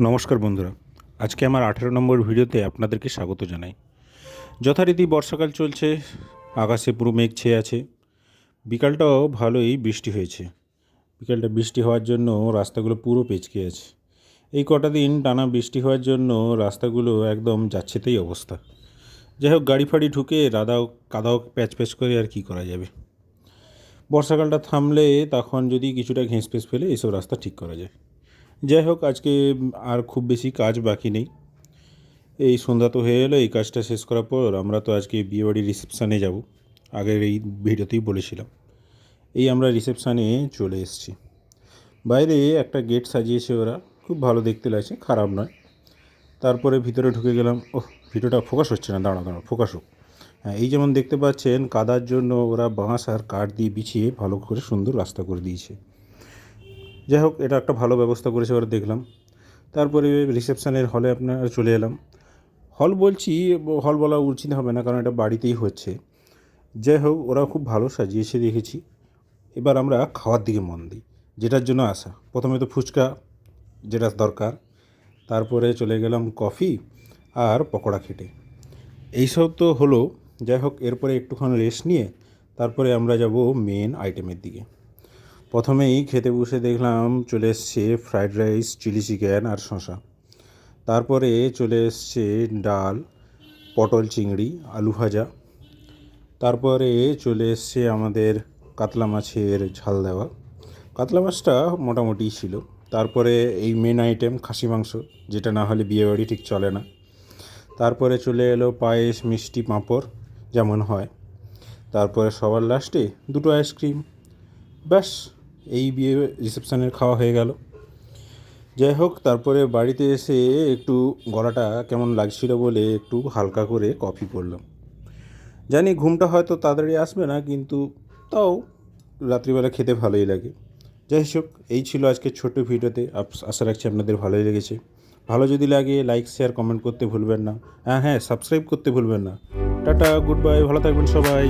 নমস্কার বন্ধুরা, আজকে আমার 18 নম্বর ভিডিওতে আপনাদেরকে স্বাগত জানাই। যথারীতি বর্ষাকাল চলছে, আকাশে পুরো মেঘ ছেয়ে আছে। বিকালটাও ভালোই বৃষ্টি হয়েছে। বিকালটা বৃষ্টি হওয়ার জন্য রাস্তাগুলো পুরো পেচকে আছে। এই কটা দিন টানা বৃষ্টি হওয়ার জন্য রাস্তাগুলো একদম যাচ্ছেতাই অবস্থা। যাই হোক, গাড়ি ফাড়ি ঢুকে কাদাও প্যাচ প্যাচ করে আর কি করা যাবে। বর্ষাকালটা থামলে তখন যদি কিছুটা ঘেঁষ ফেঁস ফেলে এসব রাস্তা ঠিক করা যায়। যাই হোক, আজকে আর খুব বেশি কাজ বাকি নেই। এই সন্ধ্যা তো হয়ে এলো। এই কাজটা শেষ করার পর আমরা তো আজকে বিয়েবাড়ির রিসেপশানে যাব। আগের এই ভিডিওতেই বলেছিলাম। এই আমরা রিসেপশানে চলে এসেছি। বাইরে একটা গেট সাজিয়েছে ওরা, খুব ভালো দেখতে লাগছে, খারাপ নয়। তারপরে ভিতরে ঢুকে গেলাম। ভিডিওটা ফোকাস হচ্ছে না, দাঁড়ানো ফোকাস হোক। হ্যাঁ, এই যেমন দেখতে পাচ্ছেন, কাদার জন্য ওরা বাঁশ আর কাঠ দিয়ে বিছিয়ে ভালো করে সুন্দর রাস্তা করে দিয়েছে। যাই হোক, এটা একটা ভালো ব্যবস্থা করেছে ওরা, দেখলাম। তারপরে রিসেপশানের হলে আপনার চলে এলাম। হল বলছি, হল বলা উচিত হবে না, কারণ এটা বাড়িতেই হচ্ছে। যাই হোক, ওরা খুব ভালো সাজিয়েছে দেখেছি। এবার আমরা খাওয়ার দিকে মন দিই, যেটার জন্য আসা। প্রথমে তো ফুচকা, যেটা দরকার। তারপরে চলে গেলাম কফি আর পকোড়া খেতে। এইসব তো হলো। যাই হোক, এরপরে একটুখানি রেস্ট নিয়ে তারপরে আমরা যাব মেন আইটেমের দিকে। প্রথমেই খেতে বসে দেখলাম চলে এসছে ফ্রায়েড রাইস, চিলি চিকেন আর শসা। তারপরে চলে এসছে ডাল, পটল চিংড়ি, আলু ভাজা। তারপরে চলে এসছে আমাদের কাতলা মাছের ঝাল দেওয়া। কাতলা মাছটা মোটামুটি ছিল। তারপরে এই মেন আইটেম খাসি মাংস, যেটা না হলে বিয়েবাড়ি ঠিক চলে না। তারপরে চলে এলো পায়েস, মিষ্টি, পাঁপড়, যেমন হয়। তারপরে সবার লাস্টে দুটো আইসক্রিম। ব্যাস, এই বিয়ে রিসেপশানের খাওয়া হয়ে গেল। যাই হোক, তারপরে বাড়িতে এসে একটু গলাটা কেমন লাগছিল বলে একটু হালকা করে কফি করলাম। জানি ঘুমটা হয়তো তাড়াতাড়ি আসবে না, কিন্তু তাও রাত্রিবেলা খেতে ভালোই লাগে। যাই হোক, এই ছিল আজকের ছোট্ট ভিডিওতে। আশা রাখছি আপনাদের ভালোই লেগেছে। ভালো যদি লাগে লাইক, শেয়ার, কমেন্ট করতে ভুলবেন না। হ্যাঁ, সাবস্ক্রাইব করতে ভুলবেন না। টাটা, গুড বাই, ভালো থাকবেন সবাই।